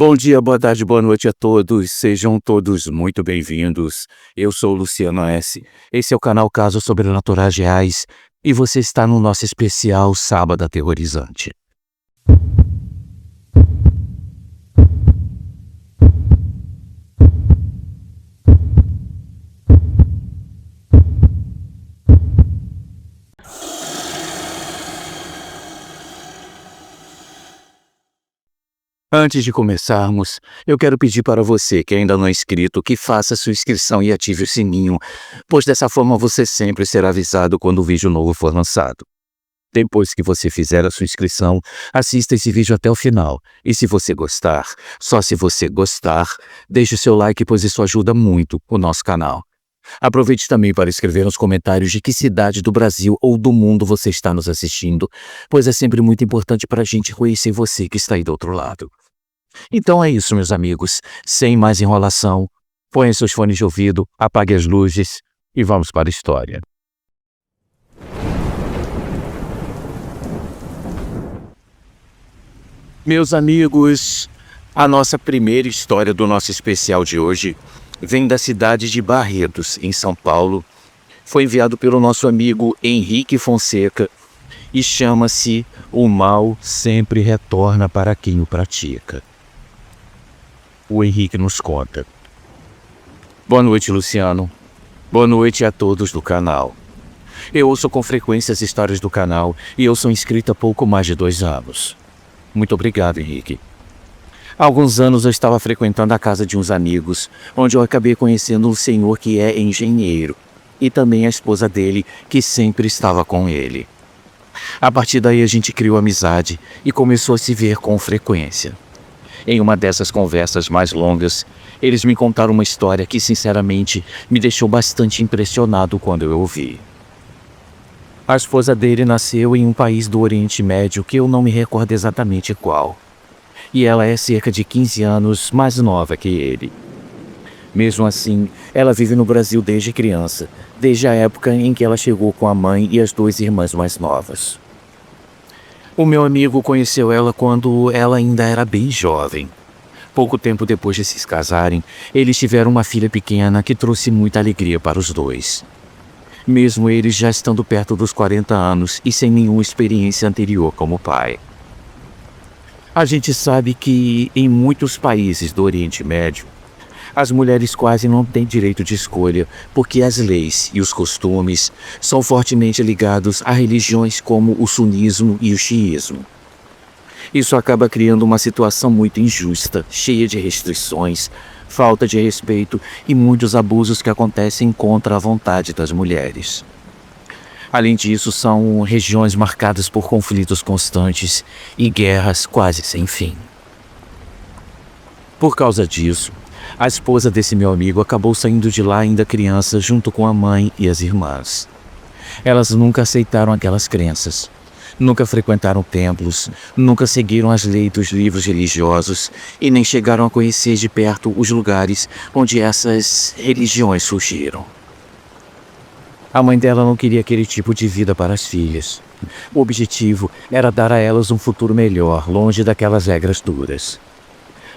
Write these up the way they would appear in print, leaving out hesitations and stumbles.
Bom dia, boa tarde, boa noite a todos. Sejam todos muito bem-vindos. Eu sou o Luciano S. Esse é o canal Casos Sobrenaturais Reais e você está no nosso especial Sábado Aterrorizante. Antes de começarmos, eu quero pedir para você que ainda não é inscrito que faça sua inscrição e ative o sininho, pois dessa forma você sempre será avisado quando o vídeo novo for lançado. Depois que você fizer a sua inscrição, assista esse vídeo até o final. E se você gostar, só se você gostar, deixe o seu like, pois isso ajuda muito o nosso canal. Aproveite também para escrever nos comentários de que cidade do Brasil ou do mundo você está nos assistindo, pois é sempre muito importante para a gente conhecer você que está aí do outro lado. Então é isso, meus amigos. Sem mais enrolação, ponha seus fones de ouvido, apague as luzes e vamos para a história. Meus amigos, a nossa primeira história do nosso especial de hoje vem da cidade de Barretos, em São Paulo. Foi enviado pelo nosso amigo Henrique Fonseca e chama-se O Mal Sempre Retorna para Quem o Pratica. O Henrique nos conta. Boa noite, Luciano. Boa noite a todos do canal. Eu ouço com frequência as histórias do canal e eu sou inscrito há pouco mais de 2 anos. Muito obrigado, Henrique. Há alguns anos eu estava frequentando a casa de uns amigos, onde eu acabei conhecendo um senhor que é engenheiro, e também a esposa dele, que sempre estava com ele. A partir daí a gente criou amizade e começou a se ver com frequência. Em uma dessas conversas mais longas, eles me contaram uma história que, sinceramente, me deixou bastante impressionado quando eu ouvi. A esposa dele nasceu em um país do Oriente Médio que eu não me recordo exatamente qual. E ela é cerca de 15 anos mais nova que ele. Mesmo assim, ela vive no Brasil desde criança, desde a época em que ela chegou com a mãe e as 2 irmãs mais novas. O meu amigo conheceu ela quando ela ainda era bem jovem. Pouco tempo depois de se casarem, eles tiveram uma filha pequena que trouxe muita alegria para os dois. Mesmo eles já estando perto dos 40 anos e sem nenhuma experiência anterior como pai. A gente sabe que, em muitos países do Oriente Médio, as mulheres quase não têm direito de escolha, porque as leis e os costumes são fortemente ligados a religiões como o sunismo e o xiismo. Isso acaba criando uma situação muito injusta, cheia de restrições, falta de respeito e muitos abusos que acontecem contra a vontade das mulheres. Além disso, são regiões marcadas por conflitos constantes e guerras quase sem fim. Por causa disso, a esposa desse meu amigo acabou saindo de lá ainda criança junto com a mãe e as irmãs. Elas nunca aceitaram aquelas crenças, nunca frequentaram templos, nunca seguiram as leis dos livros religiosos e nem chegaram a conhecer de perto os lugares onde essas religiões surgiram. A mãe dela não queria aquele tipo de vida para as filhas. O objetivo era dar a elas um futuro melhor, longe daquelas regras duras.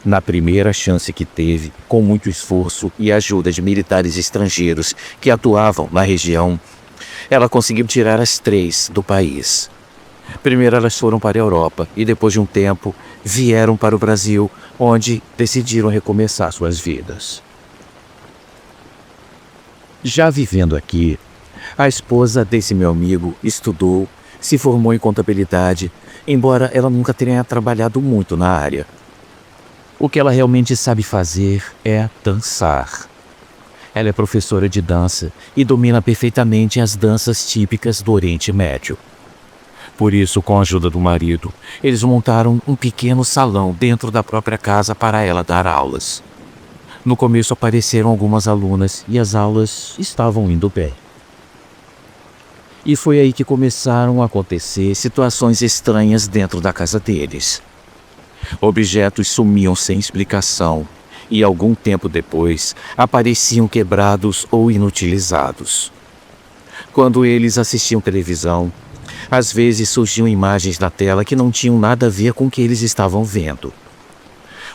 Na primeira chance que teve, com muito esforço e ajuda de militares estrangeiros que atuavam na região, ela conseguiu tirar as 3 do país. Primeiro elas foram para a Europa e depois de um tempo vieram para o Brasil, onde decidiram recomeçar suas vidas. Já vivendo aqui, a esposa desse meu amigo estudou, se formou em contabilidade, embora ela nunca tenha trabalhado muito na área. O que ela realmente sabe fazer é dançar. Ela é professora de dança e domina perfeitamente as danças típicas do Oriente Médio. Por isso, com a ajuda do marido, eles montaram um pequeno salão dentro da própria casa para ela dar aulas. No começo apareceram algumas alunas e as aulas estavam indo bem. E foi aí que começaram a acontecer situações estranhas dentro da casa deles. Objetos sumiam sem explicação e algum tempo depois apareciam quebrados ou inutilizados. Quando eles assistiam televisão, às vezes surgiam imagens na tela que não tinham nada a ver com o que eles estavam vendo.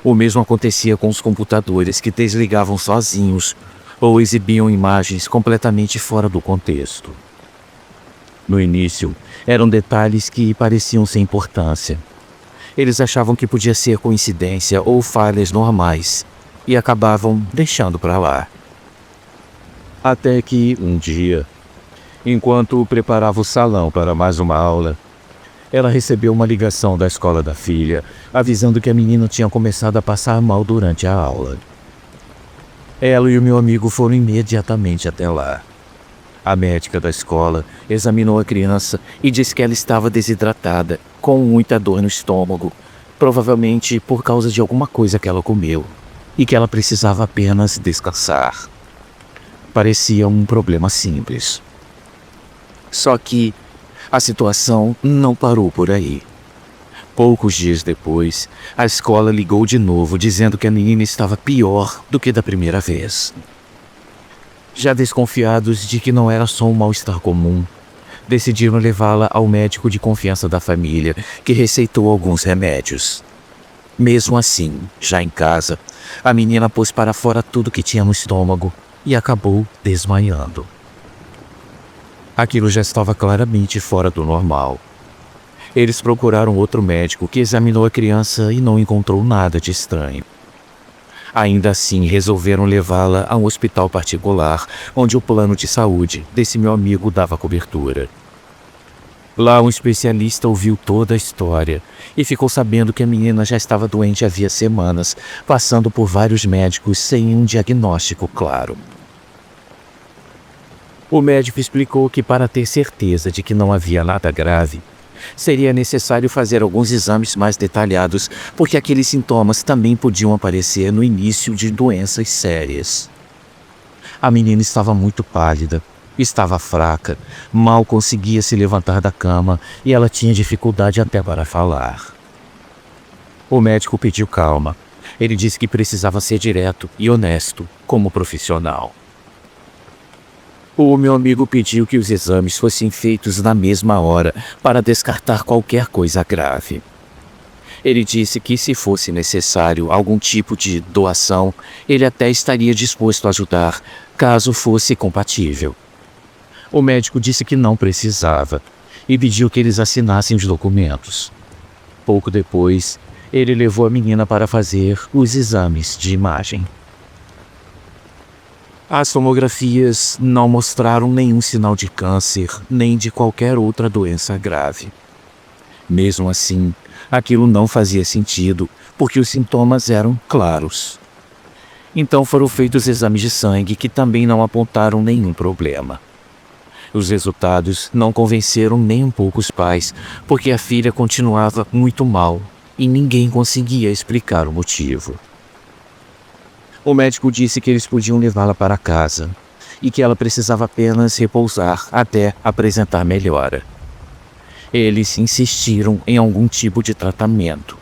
O mesmo acontecia com os computadores que desligavam sozinhos ou exibiam imagens completamente fora do contexto. No início, eram detalhes que pareciam sem importância. Eles achavam que podia ser coincidência ou falhas normais e acabavam deixando para lá. Até que, um dia, enquanto preparava o salão para mais uma aula, ela recebeu uma ligação da escola da filha, avisando que a menina tinha começado a passar mal durante a aula. Ela e o meu amigo foram imediatamente até lá. A médica da escola examinou a criança e disse que ela estava desidratada, com muita dor no estômago, provavelmente por causa de alguma coisa que ela comeu, e que ela precisava apenas descansar. Parecia um problema simples. Só que a situação não parou por aí. Poucos dias depois, a escola ligou de novo dizendo que a menina estava pior do que da primeira vez. Já desconfiados de que não era só um mal-estar comum, decidiram levá-la ao médico de confiança da família, que receitou alguns remédios. Mesmo assim, já em casa, a menina pôs para fora tudo que tinha no estômago e acabou desmaiando. Aquilo já estava claramente fora do normal. Eles procuraram outro médico que examinou a criança e não encontrou nada de estranho. Ainda assim, resolveram levá-la a um hospital particular, onde o plano de saúde desse meu amigo dava cobertura. Lá, um especialista ouviu toda a história e ficou sabendo que a menina já estava doente havia semanas, passando por vários médicos sem um diagnóstico claro. O médico explicou que, para ter certeza de que não havia nada grave, seria necessário fazer alguns exames mais detalhados, porque aqueles sintomas também podiam aparecer no início de doenças sérias. A menina estava muito pálida, estava fraca, mal conseguia se levantar da cama e ela tinha dificuldade até para falar. O médico pediu calma. Ele disse que precisava ser direto e honesto como profissional. O meu amigo pediu que os exames fossem feitos na mesma hora para descartar qualquer coisa grave. Ele disse que, se fosse necessário algum tipo de doação, ele até estaria disposto a ajudar, caso fosse compatível. O médico disse que não precisava e pediu que eles assinassem os documentos. Pouco depois, ele levou a menina para fazer os exames de imagem. As tomografias não mostraram nenhum sinal de câncer nem de qualquer outra doença grave. Mesmo assim, aquilo não fazia sentido, porque os sintomas eram claros. Então foram feitos exames de sangue que também não apontaram nenhum problema. Os resultados não convenceram nem um pouco os pais, porque a filha continuava muito mal e ninguém conseguia explicar o motivo. O médico disse que eles podiam levá-la para casa e que ela precisava apenas repousar até apresentar melhora. Eles insistiram em algum tipo de tratamento,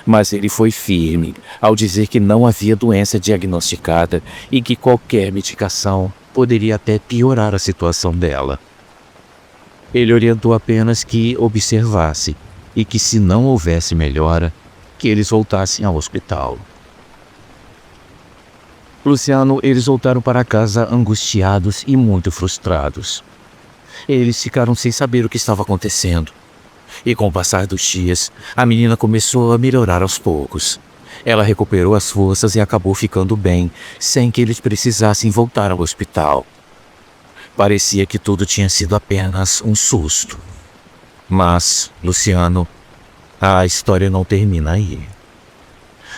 mas ele foi firme ao dizer que não havia doença diagnosticada e que qualquer medicação poderia até piorar a situação dela. Ele orientou apenas que observasse e que, se não houvesse melhora, que eles voltassem ao hospital. Luciano, eles voltaram para casa angustiados e muito frustrados. Eles ficaram sem saber o que estava acontecendo. E com o passar dos dias, a menina começou a melhorar aos poucos. Ela recuperou as forças e acabou ficando bem, sem que eles precisassem voltar ao hospital. Parecia que tudo tinha sido apenas um susto. Mas, Luciano, a história não termina aí.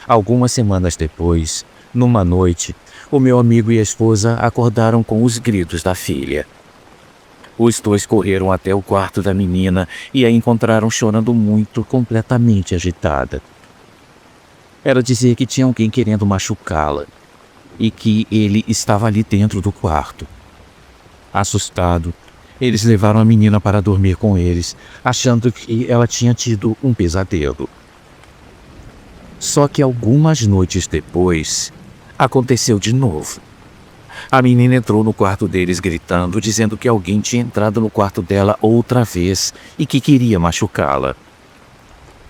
Algumas semanas depois, numa noite, o meu amigo e a esposa acordaram com os gritos da filha. Os dois correram até o quarto da menina e a encontraram chorando muito, completamente agitada. Ela dizia que tinha alguém querendo machucá-la e que ele estava ali dentro do quarto. Assustado, eles levaram a menina para dormir com eles, achando que ela tinha tido um pesadelo. Só que algumas noites depois, aconteceu de novo. A menina entrou no quarto deles gritando, dizendo que alguém tinha entrado no quarto dela outra vez e que queria machucá-la.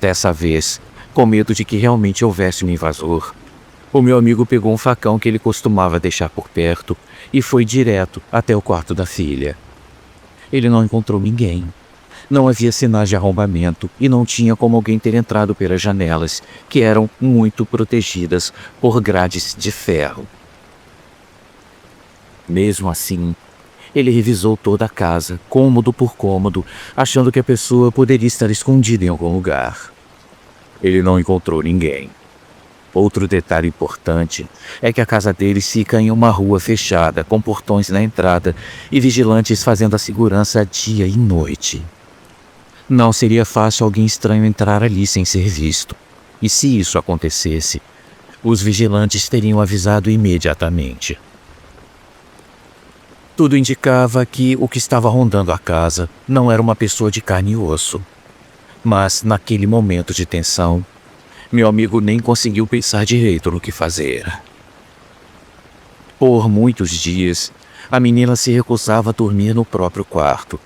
Dessa vez, Com medo de que realmente houvesse um invasor, o meu amigo pegou um facão que ele costumava deixar por perto e foi direto até o quarto da filha. Ele não encontrou ninguém. Não havia sinais de arrombamento e não tinha como alguém ter entrado pelas janelas, que eram muito protegidas por grades de ferro. Mesmo assim, ele revisou toda a casa, cômodo por cômodo, achando que a pessoa poderia estar escondida em algum lugar. Ele não encontrou ninguém. Outro detalhe importante é que a casa deles fica em uma rua fechada, com portões na entrada e vigilantes fazendo a segurança dia e noite. Não seria fácil alguém estranho entrar ali sem ser visto. E se isso acontecesse, os vigilantes teriam avisado imediatamente. Tudo indicava que o que estava rondando a casa não era uma pessoa de carne e osso. Mas, naquele momento de tensão, meu amigo nem conseguiu pensar direito no que fazer. Por muitos dias, a menina se recusava a dormir no próprio quarto.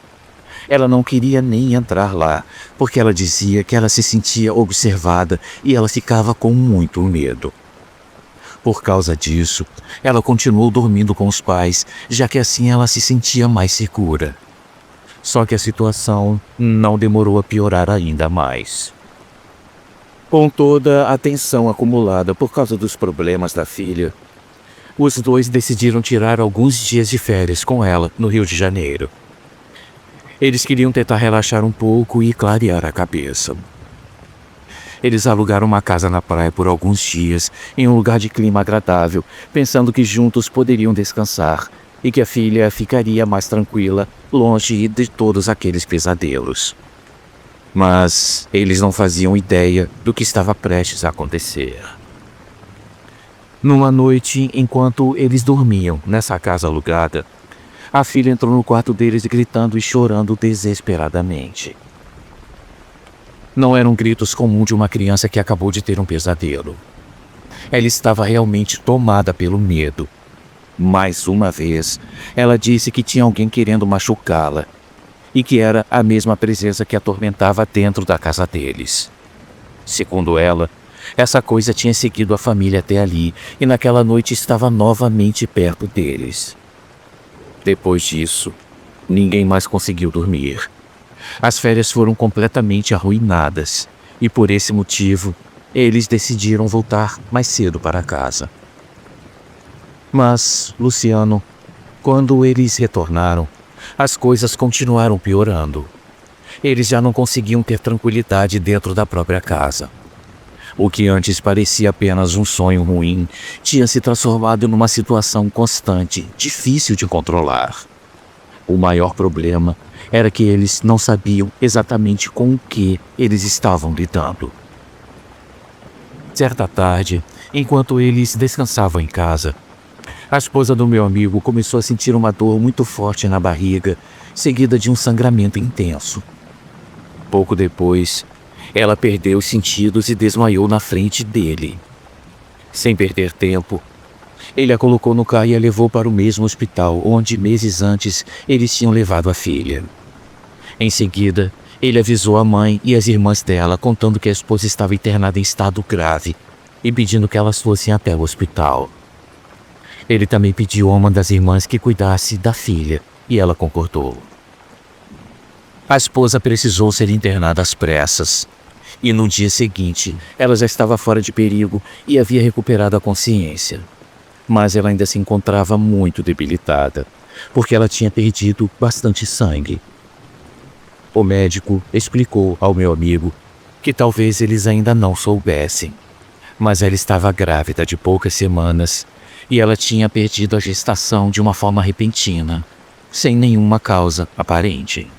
Ela não queria nem entrar lá, porque ela dizia que ela se sentia observada e ela ficava com muito medo. Por causa disso, ela continuou dormindo com os pais, já que assim ela se sentia mais segura. Só que a situação não demorou a piorar ainda mais. Com toda a tensão acumulada por causa dos problemas da filha, os dois decidiram tirar alguns dias de férias com ela no Rio de Janeiro. Eles queriam tentar relaxar um pouco e clarear a cabeça. Eles alugaram uma casa na praia por alguns dias, em um lugar de clima agradável, pensando que juntos poderiam descansar e que a filha ficaria mais tranquila, longe de todos aqueles pesadelos. Mas eles não faziam ideia do que estava prestes a acontecer. Numa noite, enquanto eles dormiam nessa casa alugada, a filha entrou no quarto deles gritando e chorando desesperadamente. Não eram gritos comuns de uma criança que acabou de ter um pesadelo. Ela estava realmente tomada pelo medo. Mais uma vez, ela disse que tinha alguém querendo machucá-la e que era a mesma presença que a atormentava dentro da casa deles. Segundo ela, essa coisa tinha seguido a família até ali e naquela noite estava novamente perto deles. Depois disso, ninguém mais conseguiu dormir. As férias foram completamente arruinadas e por esse motivo, eles decidiram voltar mais cedo para casa. Mas, Luciano, quando eles retornaram, as coisas continuaram piorando. Eles já não conseguiam ter tranquilidade dentro da própria casa. O que antes parecia apenas um sonho ruim, tinha se transformado numa situação constante, difícil de controlar. O maior problema era que eles não sabiam exatamente com o que eles estavam lidando. Certa tarde, enquanto eles descansavam em casa, a esposa do meu amigo começou a sentir uma dor muito forte na barriga, seguida de um sangramento intenso. Pouco depois, ela perdeu os sentidos e desmaiou na frente dele. Sem perder tempo, ele a colocou no carro e a levou para o mesmo hospital onde, meses antes, eles tinham levado a filha. Em seguida, ele avisou a mãe e as irmãs dela, contando que a esposa estava internada em estado grave e pedindo que elas fossem até o hospital. Ele também pediu a uma das irmãs que cuidasse da filha e ela concordou. A esposa precisou ser internada às pressas. E no dia seguinte, ela já estava fora de perigo e havia recuperado a consciência. Mas ela ainda se encontrava muito debilitada, porque ela tinha perdido bastante sangue. O médico explicou ao meu amigo que talvez eles ainda não soubessem, mas ela estava grávida de poucas semanas e ela tinha perdido a gestação de uma forma repentina, sem nenhuma causa aparente.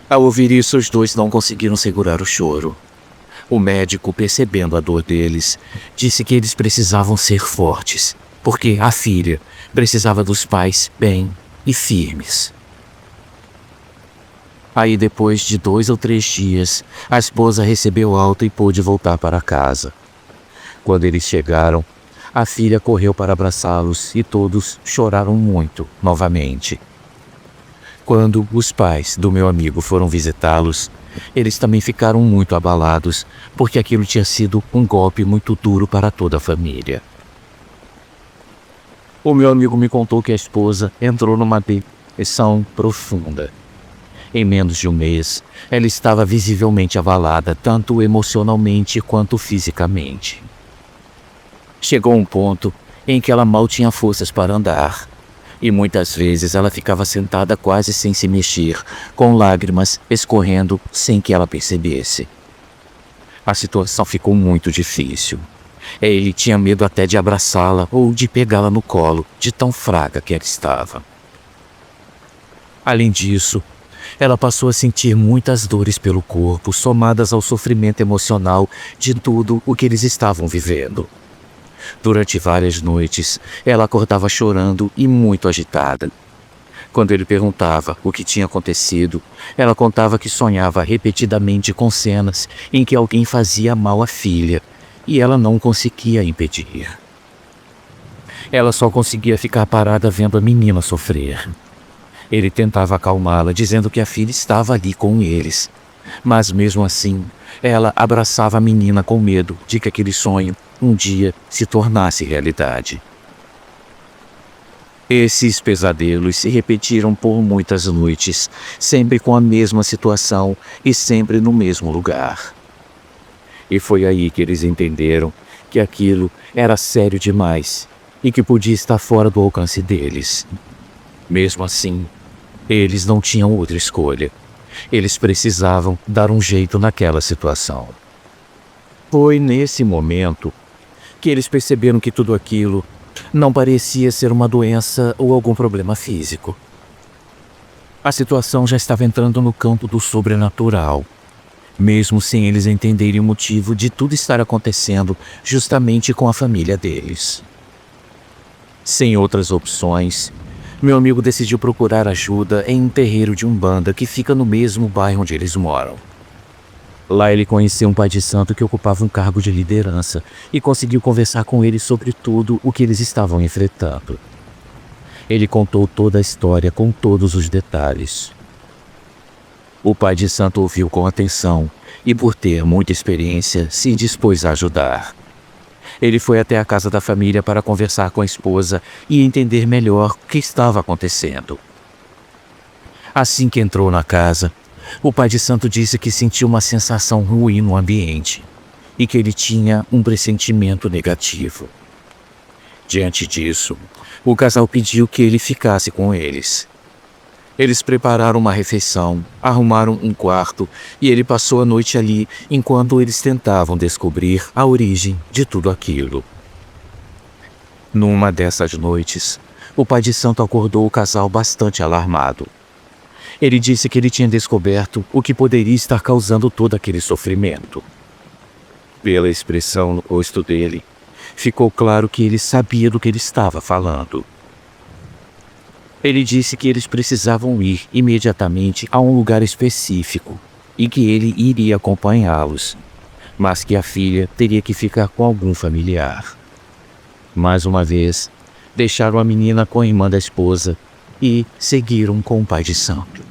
Ao ouvir isso, os dois não conseguiram segurar o choro. O médico, percebendo a dor deles, disse que eles precisavam ser fortes, porque a filha precisava dos pais bem e firmes. Aí, depois de 2 ou 3 dias, a esposa recebeu alta e pôde voltar para casa. Quando eles chegaram, a filha correu para abraçá-los e todos choraram muito novamente. Quando os pais do meu amigo foram visitá-los, eles também ficaram muito abalados, porque aquilo tinha sido um golpe muito duro para toda a família. O meu amigo me contou que a esposa entrou numa depressão profunda. Em menos de um mês, ela estava visivelmente abalada, tanto emocionalmente quanto fisicamente. Chegou um ponto em que ela mal tinha forças para andar, e muitas vezes ela ficava sentada quase sem se mexer, com lágrimas escorrendo sem que ela percebesse. A situação ficou muito difícil. Ele tinha medo até de abraçá-la ou de pegá-la no colo, de tão fraca que ela estava. Além disso, ela passou a sentir muitas dores pelo corpo, somadas ao sofrimento emocional de tudo o que eles estavam vivendo. Durante várias noites, ela acordava chorando e muito agitada. Quando ele perguntava o que tinha acontecido, ela contava que sonhava repetidamente com cenas em que alguém fazia mal à filha, e ela não conseguia impedir. Ela só conseguia ficar parada vendo a menina sofrer. Ele tentava acalmá-la, dizendo que a filha estava ali com eles. Mas mesmo assim, ela abraçava a menina com medo de que aquele sonho um dia se tornasse realidade. Esses pesadelos se repetiram por muitas noites, sempre com a mesma situação e sempre no mesmo lugar. E foi aí que eles entenderam que aquilo era sério demais e que podia estar fora do alcance deles. Mesmo assim, eles não tinham outra escolha. Eles precisavam dar um jeito naquela situação. Foi nesse momento que eles perceberam que tudo aquilo não parecia ser uma doença ou algum problema físico. A situação já estava entrando no campo do sobrenatural, mesmo sem eles entenderem o motivo de tudo estar acontecendo justamente com a família deles. Sem outras opções, meu amigo decidiu procurar ajuda em um terreiro de umbanda que fica no mesmo bairro onde eles moram. Lá ele conheceu um pai de santo que ocupava um cargo de liderança e conseguiu conversar com ele sobre tudo o que eles estavam enfrentando. Ele contou toda a história com todos os detalhes. O pai de santo ouviu com atenção e, por ter muita experiência, se dispôs a ajudar. Ele foi até a casa da família para conversar com a esposa e entender melhor o que estava acontecendo. Assim que entrou na casa, o pai de santo disse que sentiu uma sensação ruim no ambiente e que ele tinha um pressentimento negativo. Diante disso, o casal pediu que ele ficasse com eles. Eles prepararam uma refeição, arrumaram um quarto e ele passou a noite ali enquanto eles tentavam descobrir a origem de tudo aquilo. Numa dessas noites, o pai de santo acordou o casal bastante alarmado. Ele disse que ele tinha descoberto o que poderia estar causando todo aquele sofrimento. Pela expressão no rosto dele, ficou claro que ele sabia do que ele estava falando. Ele disse que eles precisavam ir imediatamente a um lugar específico e que ele iria acompanhá-los, mas que a filha teria que ficar com algum familiar. Mais uma vez, deixaram a menina com a irmã da esposa e seguiram com o pai de santo.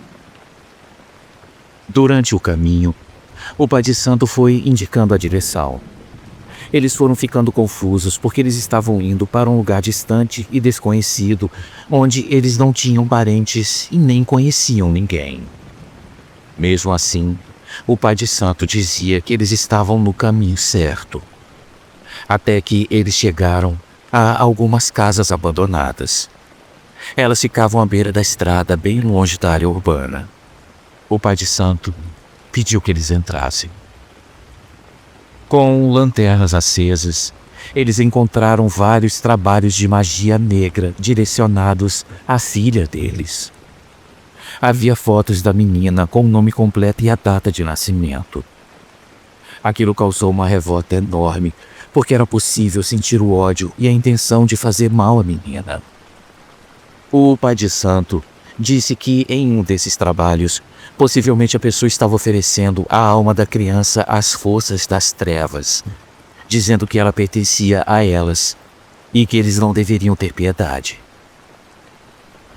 Durante o caminho, o pai de santo foi indicando a direção. Eles foram ficando confusos porque eles estavam indo para um lugar distante e desconhecido, onde eles não tinham parentes e nem conheciam ninguém. Mesmo assim, o pai de santo dizia que eles estavam no caminho certo. Até que eles chegaram a algumas casas abandonadas. Elas ficavam à beira da estrada, bem longe da área urbana. O pai de santo pediu que eles entrassem. Com lanternas acesas, eles encontraram vários trabalhos de magia negra direcionados à filha deles. Havia fotos da menina com o nome completo e a data de nascimento. Aquilo causou uma revolta enorme, porque era possível sentir o ódio e a intenção de fazer mal à menina. O pai de santo disse que em um desses trabalhos, possivelmente a pessoa estava oferecendo a alma da criança às forças das trevas, dizendo que ela pertencia a elas e que eles não deveriam ter piedade.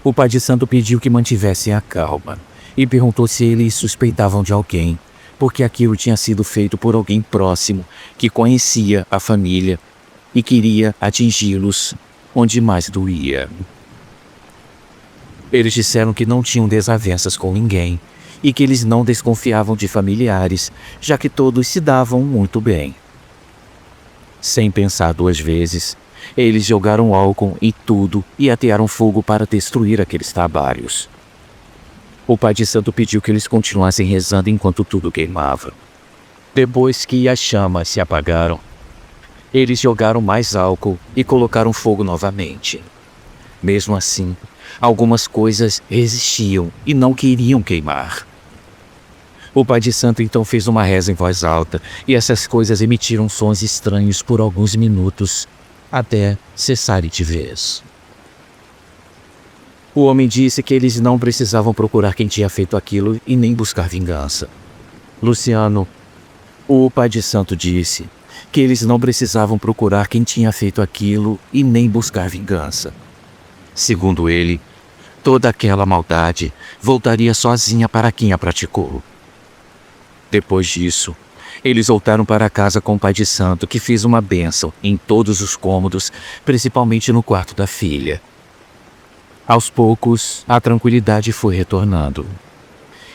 O pai de santo pediu que mantivessem a calma e perguntou se eles suspeitavam de alguém, porque aquilo tinha sido feito por alguém próximo que conhecia a família e queria atingi-los onde mais doía. Eles disseram que não tinham desavenças com ninguém e que eles não desconfiavam de familiares, já que todos se davam muito bem. Sem pensar duas vezes, eles jogaram álcool em tudo e atearam fogo para destruir aqueles trabalhos. O pai de santo pediu que eles continuassem rezando enquanto tudo queimava. Depois que as chamas se apagaram, eles jogaram mais álcool e colocaram fogo novamente. Mesmo assim, algumas coisas resistiam e não queriam queimar. O pai de santo então fez uma reza em voz alta e essas coisas emitiram sons estranhos por alguns minutos, até cessarem de vez. O homem disse que eles não precisavam procurar quem tinha feito aquilo e nem buscar vingança. Luciano, o pai de santo, disse que eles não precisavam procurar quem tinha feito aquilo e nem buscar vingança. Segundo ele, toda aquela maldade voltaria sozinha para quem a praticou. Depois disso, eles voltaram para casa com o pai de santo, que fez uma bênção em todos os cômodos, principalmente no quarto da filha. Aos poucos, a tranquilidade foi retornando.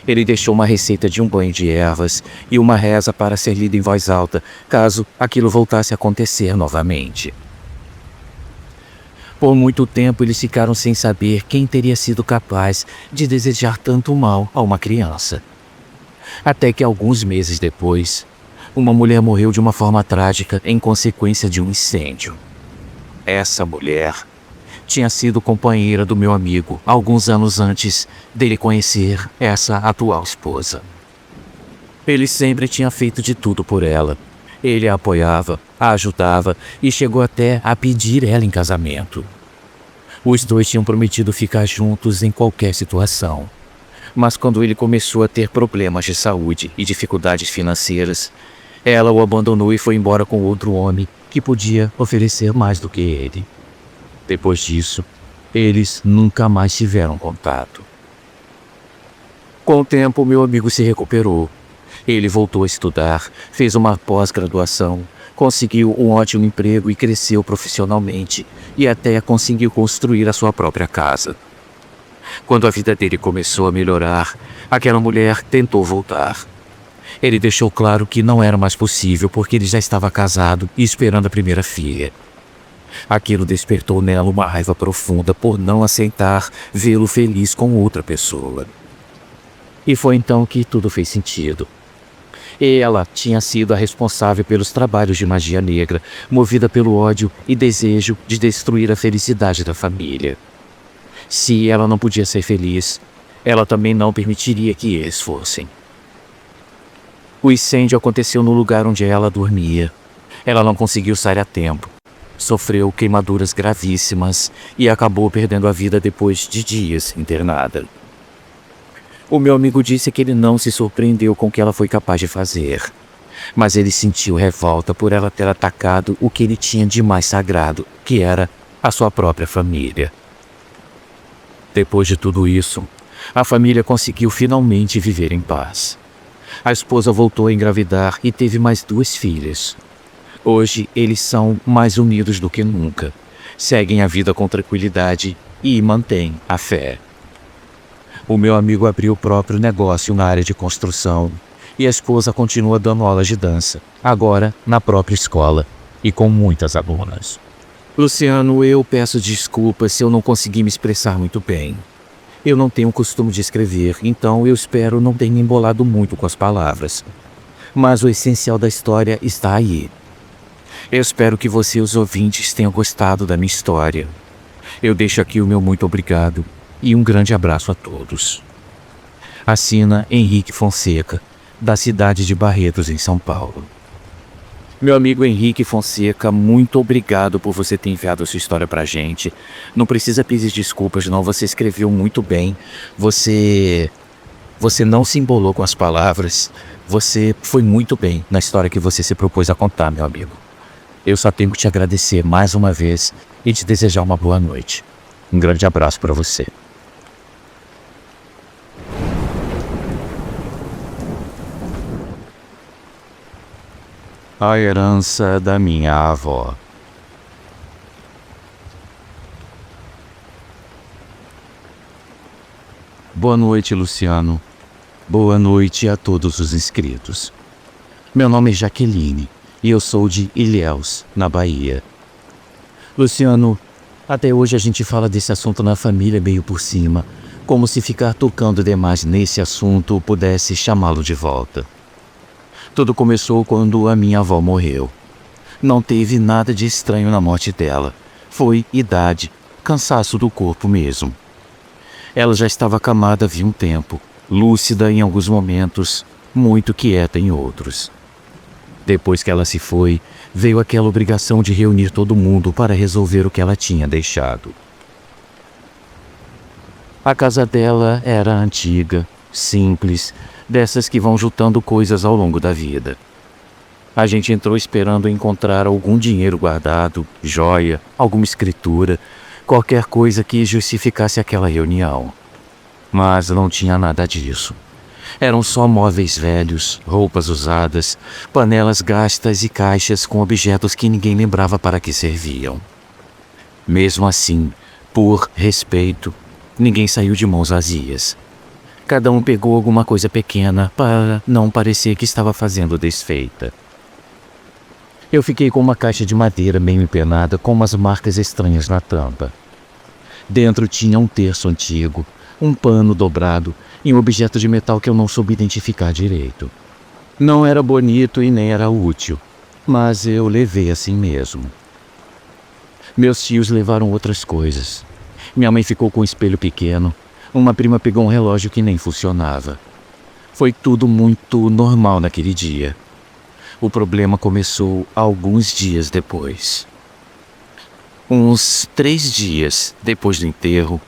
Ele deixou uma receita de um banho de ervas e uma reza para ser lida em voz alta, caso aquilo voltasse a acontecer novamente. Por muito tempo eles ficaram sem saber quem teria sido capaz de desejar tanto mal a uma criança. Até que alguns meses depois, uma mulher morreu de uma forma trágica em consequência de um incêndio. Essa mulher tinha sido companheira do meu amigo alguns anos antes dele conhecer essa atual esposa. Ele sempre tinha feito de tudo por ela. Ele a apoiava, a ajudava e chegou até a pedir ela em casamento. Os dois tinham prometido ficar juntos em qualquer situação. Mas quando ele começou a ter problemas de saúde e dificuldades financeiras, ela o abandonou e foi embora com outro homem que podia oferecer mais do que ele. Depois disso, eles nunca mais tiveram contato. Com o tempo, meu amigo se recuperou. Ele voltou a estudar, fez uma pós-graduação, conseguiu um ótimo emprego e cresceu profissionalmente, e até conseguiu construir a sua própria casa. Quando a vida dele começou a melhorar, aquela mulher tentou voltar. Ele deixou claro que não era mais possível porque ele já estava casado e esperando a primeira filha. Aquilo despertou nela uma raiva profunda por não aceitar vê-lo feliz com outra pessoa. E foi então que tudo fez sentido. Ela tinha sido a responsável pelos trabalhos de magia negra, movida pelo ódio e desejo de destruir a felicidade da família. Se ela não podia ser feliz, ela também não permitiria que eles fossem. O incêndio aconteceu no lugar onde ela dormia. Ela não conseguiu sair a tempo. Sofreu queimaduras gravíssimas e acabou perdendo a vida depois de dias internada. O meu amigo disse que ele não se surpreendeu com o que ela foi capaz de fazer, mas ele sentiu revolta por ela ter atacado o que ele tinha de mais sagrado, que era a sua própria família. Depois de tudo isso, a família conseguiu finalmente viver em paz. A esposa voltou a engravidar e teve mais 2 filhas. Hoje eles são mais unidos do que nunca, seguem a vida com tranquilidade e mantêm a fé. O meu amigo abriu o próprio negócio na área de construção e a esposa continua dando aulas de dança, agora na própria escola e com muitas alunas. Luciano, eu peço desculpas se eu não consegui me expressar muito bem. Eu não tenho o costume de escrever, então eu espero não ter me embolado muito com as palavras. Mas o essencial da história está aí. Eu espero que você e os ouvintes tenham gostado da minha história. Eu deixo aqui o meu muito obrigado e um grande abraço a todos. Assina Henrique Fonseca, da cidade de Barretos, em São Paulo. Meu amigo Henrique Fonseca, muito obrigado por você ter enviado a sua história pra gente. Não precisa pedir desculpas não, você escreveu muito bem. Você não se embolou com as palavras. Você foi muito bem na história que você se propôs a contar, meu amigo. Eu só tenho que te agradecer mais uma vez e te desejar uma boa noite. Um grande abraço para você. A herança da minha avó. Boa noite, Luciano. Boa noite a todos os inscritos. Meu nome é Jaqueline e eu sou de Ilhéus, na Bahia. Luciano, até hoje a gente fala desse assunto na família meio por cima, como se ficar tocando demais nesse assunto pudesse chamá-lo de volta. Tudo começou quando a minha avó morreu. Não teve nada de estranho na morte dela. Foi idade, cansaço do corpo mesmo. Ela já estava acamada havia um tempo, lúcida em alguns momentos, muito quieta em outros. Depois que ela se foi, veio aquela obrigação de reunir todo mundo para resolver o que ela tinha deixado. A casa dela era antiga, simples, dessas que vão juntando coisas ao longo da vida. A gente entrou esperando encontrar algum dinheiro guardado, joia, alguma escritura, qualquer coisa que justificasse aquela reunião. Mas não tinha nada disso. Eram só móveis velhos, roupas usadas, panelas gastas e caixas com objetos que ninguém lembrava para que serviam. Mesmo assim, por respeito, ninguém saiu de mãos vazias. Cada um pegou alguma coisa pequena para não parecer que estava fazendo desfeita. Eu fiquei com uma caixa de madeira meio empenada com umas marcas estranhas na tampa. Dentro tinha um terço antigo, um pano dobrado e um objeto de metal que eu não soube identificar direito. Não era bonito e nem era útil, mas eu levei assim mesmo. Meus tios levaram outras coisas. Minha mãe ficou com um espelho pequeno. Uma prima pegou um relógio que nem funcionava. Foi tudo muito normal naquele dia. O problema começou alguns dias depois. Uns 3 dias depois do enterro,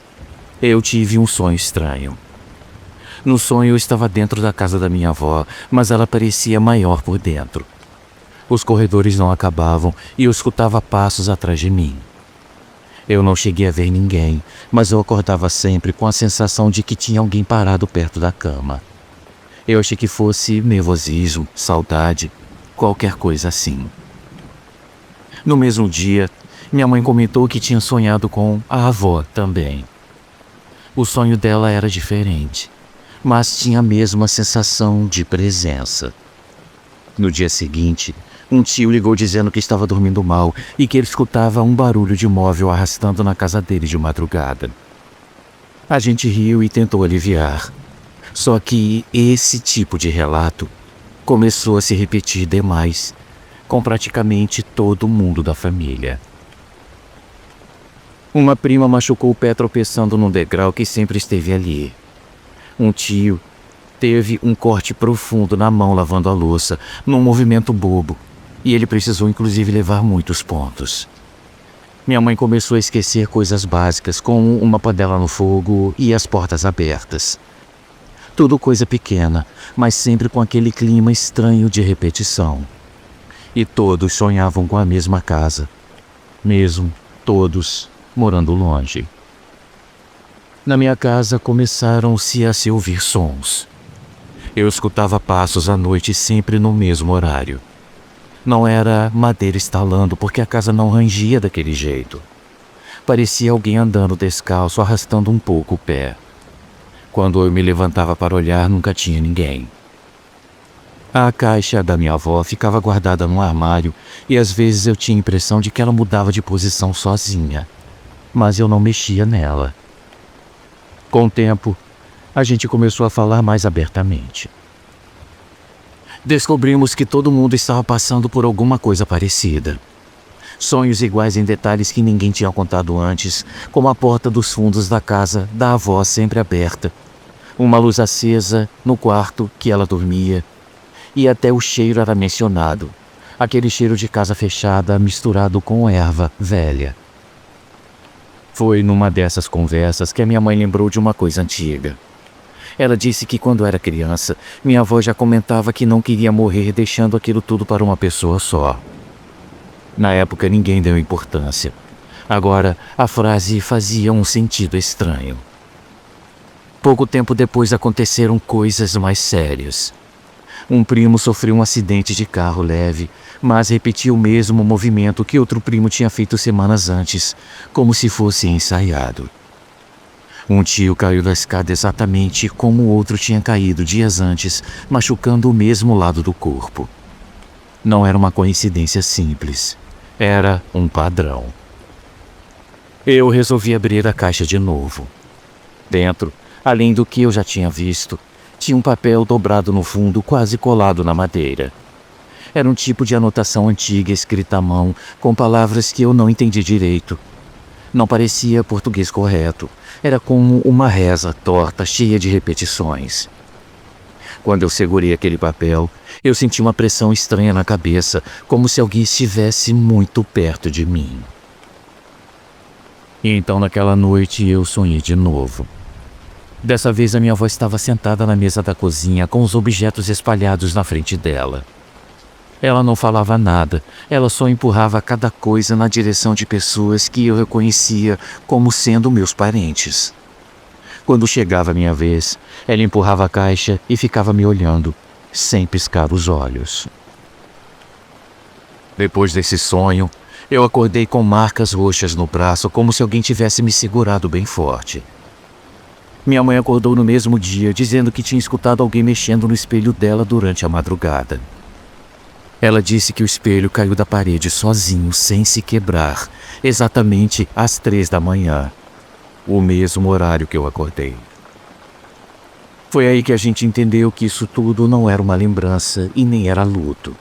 eu tive um sonho estranho. No sonho eu estava dentro da casa da minha avó, mas ela parecia maior por dentro. Os corredores não acabavam e eu escutava passos atrás de mim. Eu não cheguei a ver ninguém, mas eu acordava sempre com a sensação de que tinha alguém parado perto da cama. Eu achei que fosse nervosismo, saudade, qualquer coisa assim. No mesmo dia, minha mãe comentou que tinha sonhado com a avó também. O sonho dela era diferente, mas tinha a mesma sensação de presença. No dia seguinte, um tio ligou dizendo que estava dormindo mal e que ele escutava um barulho de móvel arrastando na casa dele de madrugada. A gente riu e tentou aliviar. Só que esse tipo de relato começou a se repetir demais, com praticamente todo mundo da família. Uma prima machucou o pé tropeçando num degrau que sempre esteve ali. Um tio teve um corte profundo na mão lavando a louça, num movimento bobo, e ele precisou inclusive levar muitos pontos. Minha mãe começou a esquecer coisas básicas, como uma panela no fogo e as portas abertas. Tudo coisa pequena, mas sempre com aquele clima estranho de repetição. E todos sonhavam com a mesma casa, mesmo todos morando longe. Na minha casa começaram-se a se ouvir sons. Eu escutava passos à noite sempre no mesmo horário. Não era madeira estalando porque a casa não rangia daquele jeito. Parecia alguém andando descalço, arrastando um pouco o pé. Quando eu me levantava para olhar, nunca tinha ninguém. A caixa da minha avó ficava guardada no armário e às vezes eu tinha a impressão de que ela mudava de posição sozinha. Mas eu não mexia nela. Com o tempo, a gente começou a falar mais abertamente. Descobrimos que todo mundo estava passando por alguma coisa parecida. Sonhos iguais em detalhes que ninguém tinha contado antes, como a porta dos fundos da casa da avó sempre aberta, uma luz acesa no quarto que ela dormia, e até o cheiro era mencionado, aquele cheiro de casa fechada misturado com erva velha. Foi numa dessas conversas que a minha mãe lembrou de uma coisa antiga. Ela disse que quando era criança, minha avó já comentava que não queria morrer deixando aquilo tudo para uma pessoa só. Na época ninguém deu importância. Agora, a frase fazia um sentido estranho. Pouco tempo depois aconteceram coisas mais sérias. Um primo sofreu um acidente de carro leve, mas repetiu o mesmo movimento que outro primo tinha feito semanas antes, como se fosse ensaiado. Um tio caiu da escada exatamente como o outro tinha caído dias antes, machucando o mesmo lado do corpo. Não era uma coincidência simples. Era um padrão. Eu resolvi abrir a caixa de novo. Dentro, além do que eu já tinha visto, tinha um papel dobrado no fundo, quase colado na madeira. Era um tipo de anotação antiga escrita à mão, com palavras que eu não entendi direito. Não parecia português correto. Era como uma reza torta, cheia de repetições. Quando eu segurei aquele papel, eu senti uma pressão estranha na cabeça, como se alguém estivesse muito perto de mim. E então, naquela noite, eu sonhei de novo. Dessa vez, a minha avó estava sentada na mesa da cozinha, com os objetos espalhados na frente dela. Ela não falava nada, ela só empurrava cada coisa na direção de pessoas que eu reconhecia como sendo meus parentes. Quando chegava a minha vez, ela empurrava a caixa e ficava me olhando, sem piscar os olhos. Depois desse sonho, eu acordei com marcas roxas no braço, como se alguém tivesse me segurado bem forte. Minha mãe acordou no mesmo dia, dizendo que tinha escutado alguém mexendo no espelho dela durante a madrugada. Ela disse que o espelho caiu da parede sozinho, sem se quebrar, exatamente às 3 da manhã. O mesmo horário que eu acordei. Foi aí que a gente entendeu que isso tudo não era uma lembrança e nem era luto.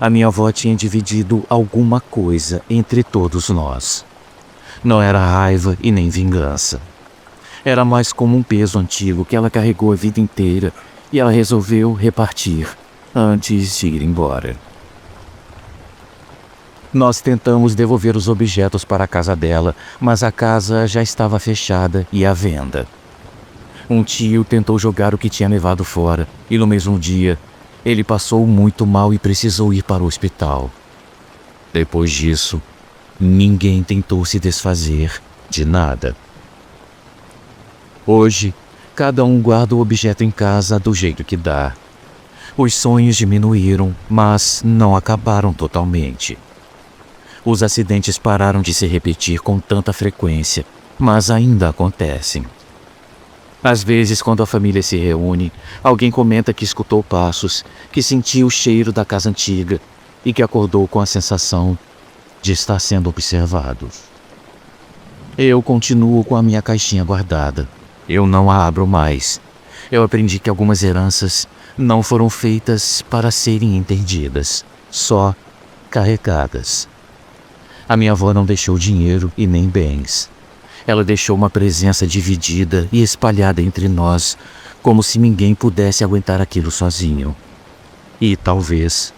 A minha avó tinha dividido alguma coisa entre todos nós. Não era raiva e nem vingança. Era mais como um peso antigo que ela carregou a vida inteira e ela resolveu repartir antes de ir embora. Nós tentamos devolver os objetos para a casa dela, mas a casa já estava fechada e à venda. Um tio tentou jogar o que tinha levado fora, e no mesmo dia, ele passou muito mal e precisou ir para o hospital. Depois disso, ninguém tentou se desfazer de nada. Hoje, cada um guarda o objeto em casa do jeito que dá. Os sonhos diminuíram, mas não acabaram totalmente. Os acidentes pararam de se repetir com tanta frequência, mas ainda acontecem. Às vezes, quando a família se reúne, alguém comenta que escutou passos, que sentiu o cheiro da casa antiga e que acordou com a sensação de estar sendo observado. Eu continuo com a minha caixinha guardada. Eu não a abro mais. Eu aprendi que algumas heranças não foram feitas para serem entendidas, só carregadas. A minha avó não deixou dinheiro e nem bens. Ela deixou uma presença dividida e espalhada entre nós, como se ninguém pudesse aguentar aquilo sozinho. E talvez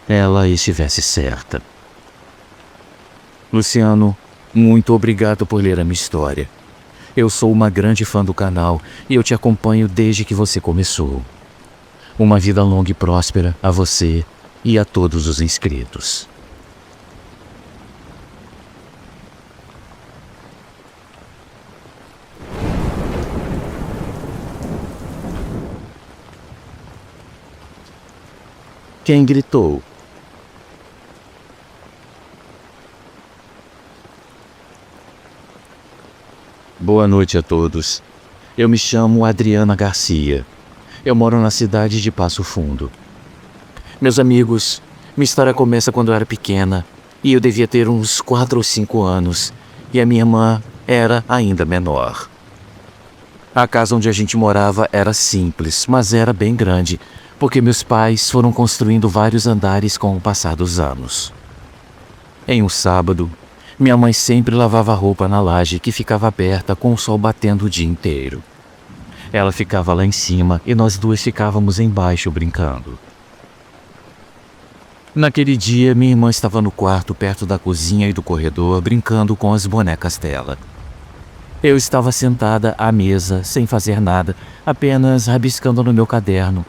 ela estivesse certa. Luciano, muito obrigado por ler a minha história. Eu sou uma grande fã do canal e eu te acompanho desde que você começou. Uma vida longa e próspera a você e a todos os inscritos. Quem gritou? Boa noite a todos. Eu me chamo Adriana Garcia. Eu moro na cidade de Passo Fundo. Meus amigos, minha história começa quando eu era pequena e eu devia ter uns 4 ou 5 anos e a minha irmã era ainda menor. A casa onde a gente morava era simples, mas era bem grande, porque meus pais foram construindo vários andares com o passar dos anos. Em um sábado, minha mãe sempre lavava roupa na laje que ficava aberta com o sol batendo o dia inteiro. Ela ficava lá em cima e nós duas ficávamos embaixo brincando. Naquele dia, minha irmã estava no quarto perto da cozinha e do corredor brincando com as bonecas dela. Eu estava sentada à mesa, sem fazer nada, apenas rabiscando no meu caderno,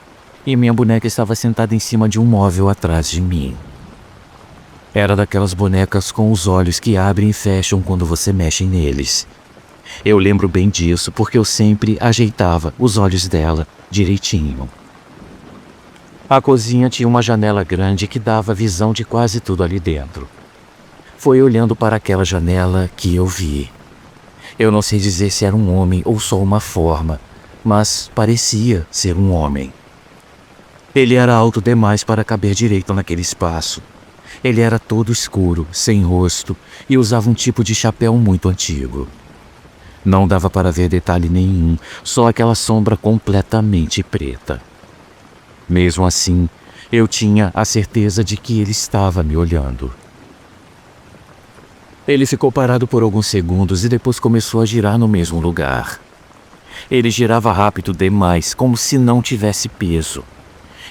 e minha boneca estava sentada em cima de um móvel atrás de mim. Era daquelas bonecas com os olhos que abrem e fecham quando você mexe neles. Eu lembro bem disso porque eu sempre ajeitava os olhos dela direitinho. A cozinha tinha uma janela grande que dava visão de quase tudo ali dentro. Foi olhando para aquela janela que eu vi. Eu não sei dizer se era um homem ou só uma forma, mas parecia ser um homem. Ele era alto demais para caber direito naquele espaço. Ele era todo escuro, sem rosto, e usava um tipo de chapéu muito antigo. Não dava para ver detalhe nenhum, só aquela sombra completamente preta. Mesmo assim, eu tinha a certeza de que ele estava me olhando. Ele ficou parado por alguns segundos e depois começou a girar no mesmo lugar. Ele girava rápido demais, como se não tivesse peso.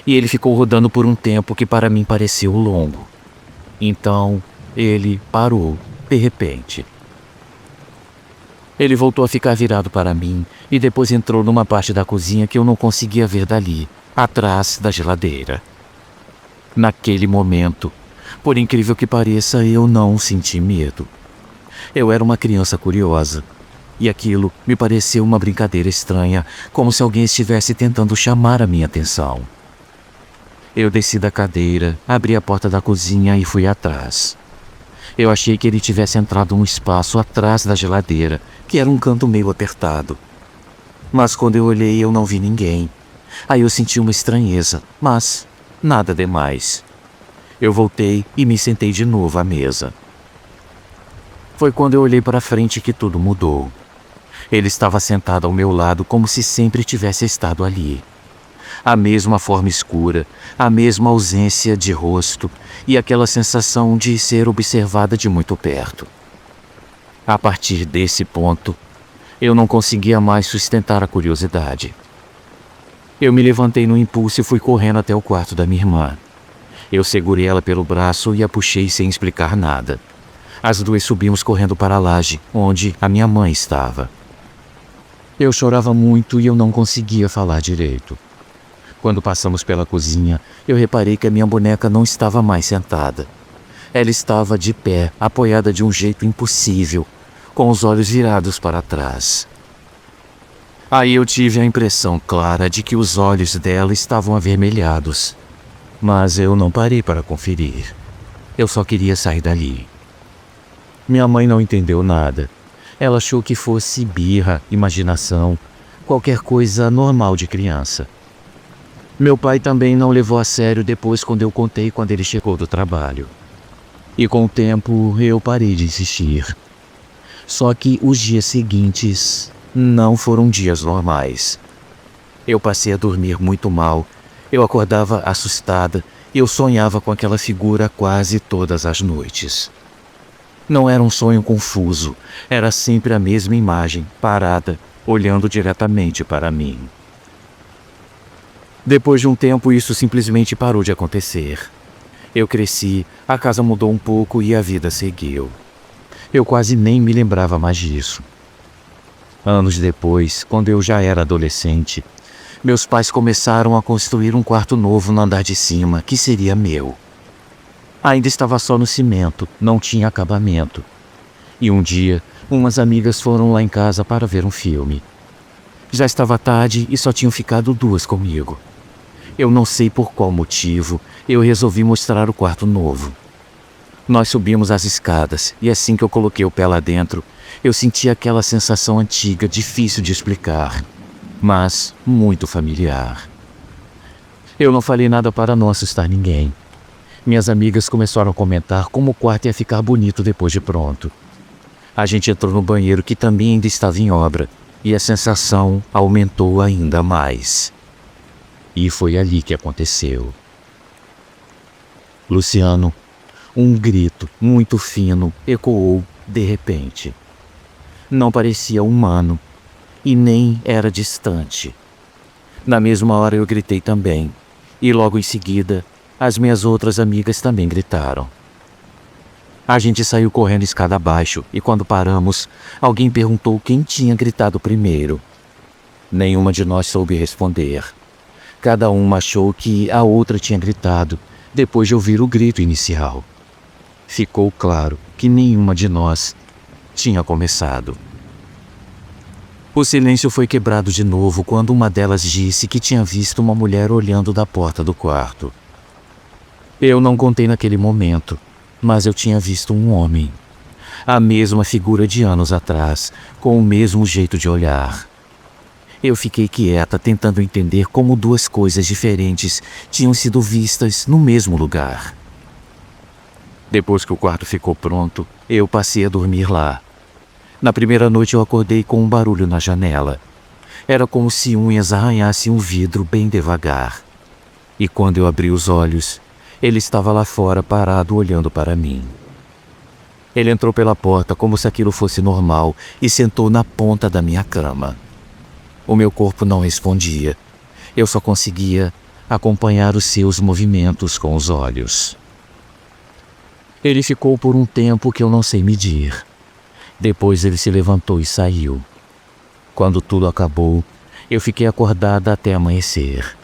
E ele ficou rodando por um tempo que para mim pareceu longo. Então, ele parou, de repente. Ele voltou a ficar virado para mim e depois entrou numa parte da cozinha que eu não conseguia ver dali, atrás da geladeira. Naquele momento, por incrível que pareça, eu não senti medo. Eu era uma criança curiosa, e aquilo me pareceu uma brincadeira estranha, como se alguém estivesse tentando chamar a minha atenção. Eu desci da cadeira, abri a porta da cozinha e fui atrás. Eu achei que ele tivesse entrado num espaço atrás da geladeira, que era um canto meio apertado. Mas quando eu olhei, eu não vi ninguém. Aí eu senti uma estranheza, mas nada demais. Eu voltei e me sentei de novo à mesa. Foi quando eu olhei para frente que tudo mudou. Ele estava sentado ao meu lado como se sempre tivesse estado ali. A mesma forma escura, a mesma ausência de rosto e aquela sensação de ser observada de muito perto. A partir desse ponto, eu não conseguia mais sustentar a curiosidade. Eu me levantei no impulso e fui correndo até o quarto da minha irmã. Eu segurei ela pelo braço e a puxei sem explicar nada. As duas subimos correndo para a laje, onde a minha mãe estava. Eu chorava muito e eu não conseguia falar direito. Quando passamos pela cozinha, eu reparei que a minha boneca não estava mais sentada. Ela estava de pé, apoiada de um jeito impossível, com os olhos virados para trás. Aí eu tive a impressão clara de que os olhos dela estavam avermelhados. Mas eu não parei para conferir. Eu só queria sair dali. Minha mãe não entendeu nada. Ela achou que fosse birra, imaginação, qualquer coisa normal de criança. Meu pai também não levou a sério depois quando eu contei quando ele chegou do trabalho. E com o tempo eu parei de insistir. Só que os dias seguintes não foram dias normais. Eu passei a dormir muito mal, eu acordava assustada, eu sonhava com aquela figura quase todas as noites. Não era um sonho confuso, era sempre a mesma imagem, parada, olhando diretamente para mim. Depois de um tempo, isso simplesmente parou de acontecer. Eu cresci, a casa mudou um pouco e a vida seguiu. Eu quase nem me lembrava mais disso. Anos depois, quando eu já era adolescente, meus pais começaram a construir um quarto novo no andar de cima, que seria meu. Ainda estava só no cimento, não tinha acabamento. E um dia, umas amigas foram lá em casa para ver um filme. Já estava tarde e só tinham ficado duas comigo. Eu não sei por qual motivo, eu resolvi mostrar o quarto novo. Nós subimos as escadas e assim que eu coloquei o pé lá dentro, eu senti aquela sensação antiga, difícil de explicar, mas muito familiar. Eu não falei nada para não assustar ninguém. Minhas amigas começaram a comentar como o quarto ia ficar bonito depois de pronto. A gente entrou no banheiro que também ainda estava em obra e a sensação aumentou ainda mais. E foi ali que aconteceu. Luciano, um grito muito fino ecoou de repente. Não parecia humano e nem era distante. Na mesma hora eu gritei também, e logo em seguida, as minhas outras amigas também gritaram. A gente saiu correndo escada abaixo e quando paramos, alguém perguntou quem tinha gritado primeiro. Nenhuma de nós soube responder. Cada uma achou que a outra tinha gritado, depois de ouvir o grito inicial. Ficou claro que nenhuma de nós tinha começado. O silêncio foi quebrado de novo quando uma delas disse que tinha visto uma mulher olhando da porta do quarto. Eu não contei naquele momento, mas eu tinha visto um homem. A mesma figura de anos atrás, com o mesmo jeito de olhar. Eu fiquei quieta, tentando entender como duas coisas diferentes tinham sido vistas no mesmo lugar. Depois que o quarto ficou pronto, eu passei a dormir lá. Na primeira noite eu acordei com um barulho na janela. Era como se unhas arranhassem um vidro bem devagar. E quando eu abri os olhos, ele estava lá fora parado olhando para mim. Ele entrou pela porta como se aquilo fosse normal e sentou na ponta da minha cama. O meu corpo não respondia. Eu só conseguia acompanhar os seus movimentos com os olhos. Ele ficou por um tempo que eu não sei medir. Depois ele se levantou e saiu. Quando tudo acabou, eu fiquei acordada até amanhecer.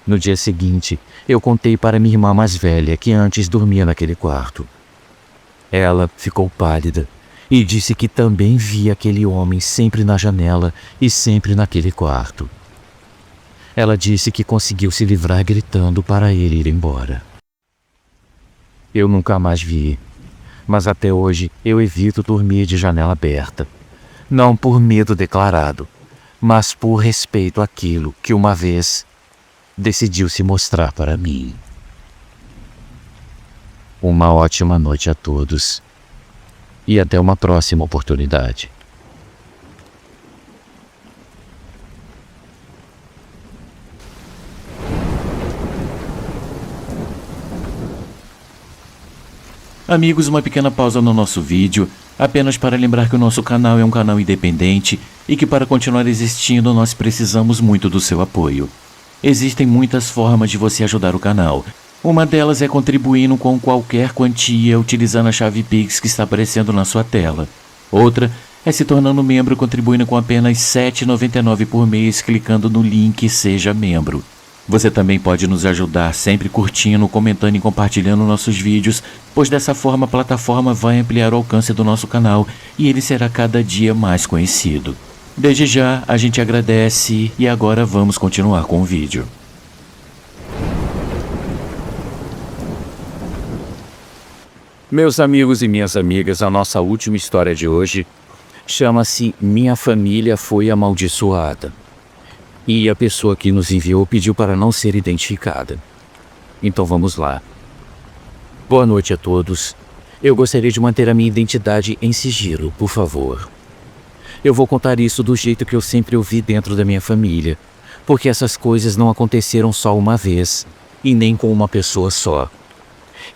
No dia seguinte, eu contei para minha irmã mais velha que antes dormia naquele quarto. Ela ficou pálida e disse que também via aquele homem sempre na janela e sempre naquele quarto. Ela disse que conseguiu se livrar gritando para ele ir embora. Eu nunca mais vi, mas até hoje eu evito dormir de janela aberta. Não por medo declarado, mas por respeito àquilo que uma vez decidiu se mostrar para mim. Uma ótima noite a todos e até uma próxima oportunidade. Amigos, uma pequena pausa no nosso vídeo, apenas para lembrar que o nosso canal é um canal independente e que para continuar existindo nós precisamos muito do seu apoio. Existem muitas formas de você ajudar o canal. Uma delas é contribuindo com qualquer quantia utilizando a chave Pix que está aparecendo na sua tela. Outra é se tornando membro contribuindo com apenas R$ 7,99 por mês clicando no link Seja Membro. Você também pode nos ajudar sempre curtindo, comentando e compartilhando nossos vídeos, pois dessa forma a plataforma vai ampliar o alcance do nosso canal e ele será cada dia mais conhecido. Desde já, a gente agradece e agora vamos continuar com o vídeo. Meus amigos e minhas amigas, a nossa última história de hoje chama-se Minha Família Foi Amaldiçoada. E a pessoa que nos enviou pediu para não ser identificada. Então vamos lá. Boa noite a todos. Eu gostaria de manter a minha identidade em sigilo, por favor. Eu vou contar isso do jeito que eu sempre ouvi dentro da minha família, porque essas coisas não aconteceram só uma vez, e nem com uma pessoa só.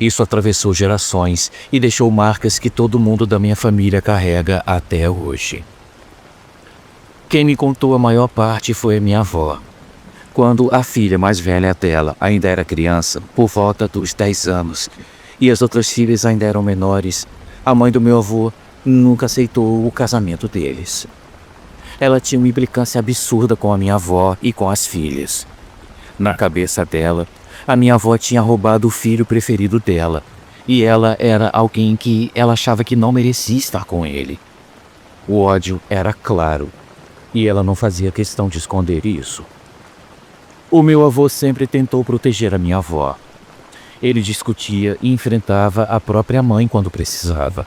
Isso atravessou gerações e deixou marcas que todo mundo da minha família carrega até hoje. Quem me contou a maior parte foi a minha avó. Quando a filha mais velha dela ainda era criança, por volta dos 10 anos, e as outras filhas ainda eram menores, a mãe do meu avô nunca aceitou o casamento deles. Ela tinha uma implicância absurda com a minha avó e com as filhas. Na cabeça dela, a minha avó tinha roubado o filho preferido dela, e ela era alguém que ela achava que não merecia estar com ele. O ódio era claro. E ela não fazia questão de esconder isso. O meu avô sempre tentou proteger a minha avó. Ele discutia e enfrentava a própria mãe quando precisava.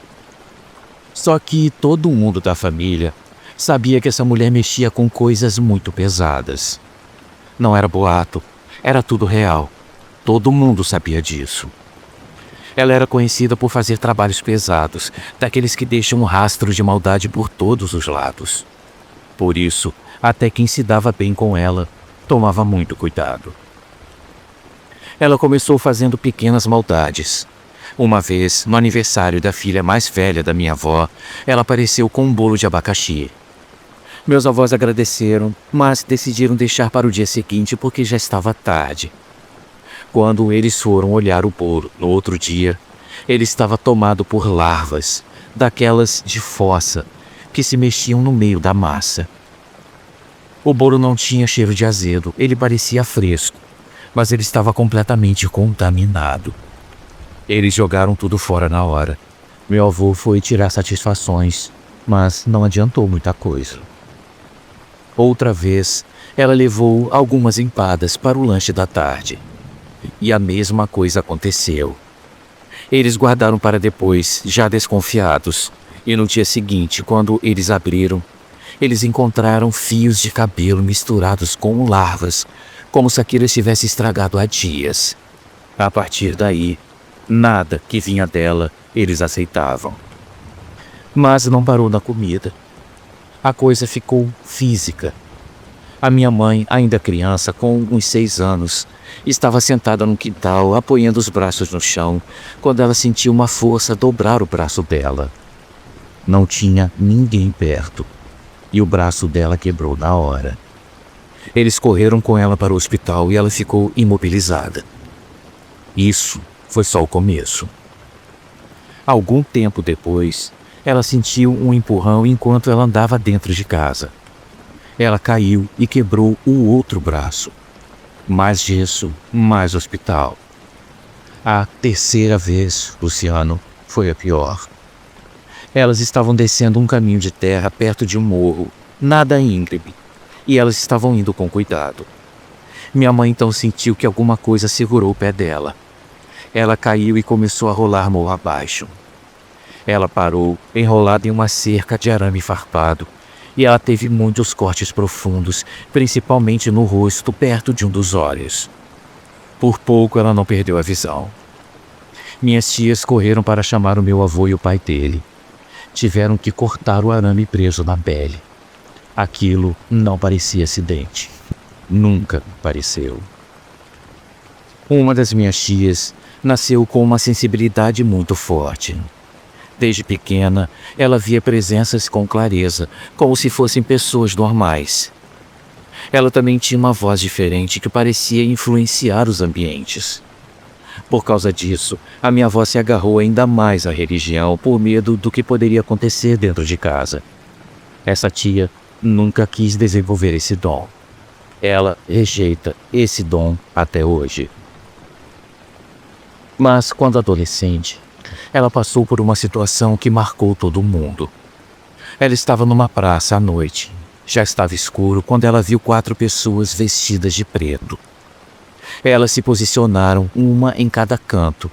Só que todo mundo da família sabia que essa mulher mexia com coisas muito pesadas. Não era boato, era tudo real. Todo mundo sabia disso. Ela era conhecida por fazer trabalhos pesados, daqueles que deixam um rastro de maldade por todos os lados. Por isso, até quem se dava bem com ela, tomava muito cuidado. Ela começou fazendo pequenas maldades. Uma vez, no aniversário da filha mais velha da minha avó, ela apareceu com um bolo de abacaxi. Meus avós agradeceram, mas decidiram deixar para o dia seguinte porque já estava tarde. Quando eles foram olhar o bolo no outro dia, ele estava tomado por larvas, daquelas de fossa, que se mexiam no meio da massa. O bolo não tinha cheiro de azedo, ele parecia fresco, mas ele estava completamente contaminado. Eles jogaram tudo fora na hora. Meu avô foi tirar satisfações, mas não adiantou muita coisa. Outra vez, ela levou algumas empadas para o lanche da tarde. E a mesma coisa aconteceu. Eles guardaram para depois, já desconfiados, e no dia seguinte, quando eles abriram, eles encontraram fios de cabelo misturados com larvas, como se aquilo estivesse estragado há dias. A partir daí, nada que vinha dela eles aceitavam. Mas não parou na comida. A coisa ficou física. A minha mãe, ainda criança, com uns 6 anos, estava sentada no quintal, apoiando os braços no chão, quando ela sentiu uma força dobrar o braço dela. Não tinha ninguém perto, e o braço dela quebrou na hora. Eles correram com ela para o hospital e ela ficou imobilizada. Isso foi só o começo. Algum tempo depois, ela sentiu um empurrão enquanto ela andava dentro de casa. Ela caiu e quebrou o outro braço. Mais gesso, mais hospital. A terceira vez, Luciano, foi a pior. Elas estavam descendo um caminho de terra perto de um morro, nada íngreme, e elas estavam indo com cuidado. Minha mãe então sentiu que alguma coisa segurou o pé dela. Ela caiu e começou a rolar morro abaixo. Ela parou, enrolada em uma cerca de arame farpado, e ela teve muitos cortes profundos, principalmente no rosto, perto de um dos olhos. Por pouco ela não perdeu a visão. Minhas tias correram para chamar o meu avô e o pai dele. Tiveram que cortar o arame preso na pele. Aquilo não parecia acidente. Nunca pareceu. Uma das minhas tias nasceu com uma sensibilidade muito forte. Desde pequena, ela via presenças com clareza, como se fossem pessoas normais. Ela também tinha uma voz diferente que parecia influenciar os ambientes. Por causa disso, a minha avó se agarrou ainda mais à religião por medo do que poderia acontecer dentro de casa. Essa tia nunca quis desenvolver esse dom. Ela rejeita esse dom até hoje. Mas, quando adolescente, ela passou por uma situação que marcou todo mundo. Ela estava numa praça à noite. Já estava escuro quando ela viu 4 pessoas vestidas de preto. Elas se posicionaram, uma em cada canto,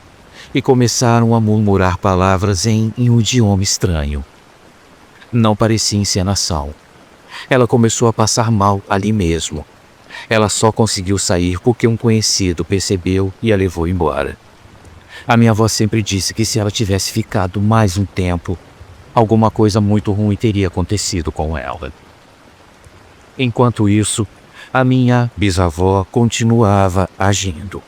e começaram a murmurar palavras em um idioma estranho. Não parecia encenação. Ela começou a passar mal ali mesmo. Ela só conseguiu sair porque um conhecido percebeu e a levou embora. A minha avó sempre disse que se ela tivesse ficado mais um tempo, alguma coisa muito ruim teria acontecido com ela. Enquanto isso, a minha bisavó continuava agindo.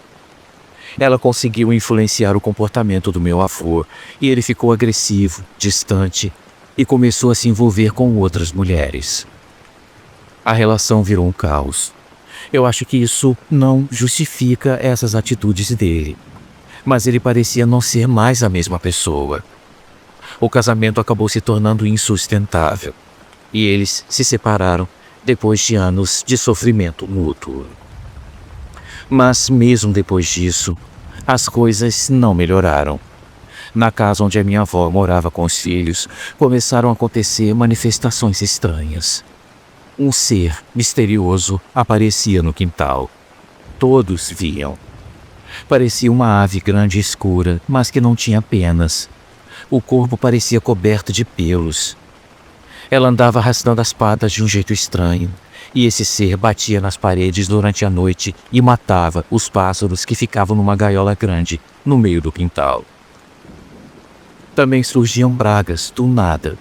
Ela conseguiu influenciar o comportamento do meu avô e ele ficou agressivo, distante e começou a se envolver com outras mulheres. A relação virou um caos. Eu acho que isso não justifica essas atitudes dele, mas ele parecia não ser mais a mesma pessoa. O casamento acabou se tornando insustentável e eles se separaram depois de anos de sofrimento mútuo. Mas mesmo depois disso, as coisas não melhoraram. Na casa onde a minha avó morava com os filhos, começaram a acontecer manifestações estranhas. Um ser misterioso aparecia no quintal. Todos viam. Parecia uma ave grande e escura, mas que não tinha penas. O corpo parecia coberto de pelos. Ela andava arrastando as patas de um jeito estranho, e esse ser batia nas paredes durante a noite e matava os pássaros que ficavam numa gaiola grande no meio do quintal. Também surgiam pragas do nada.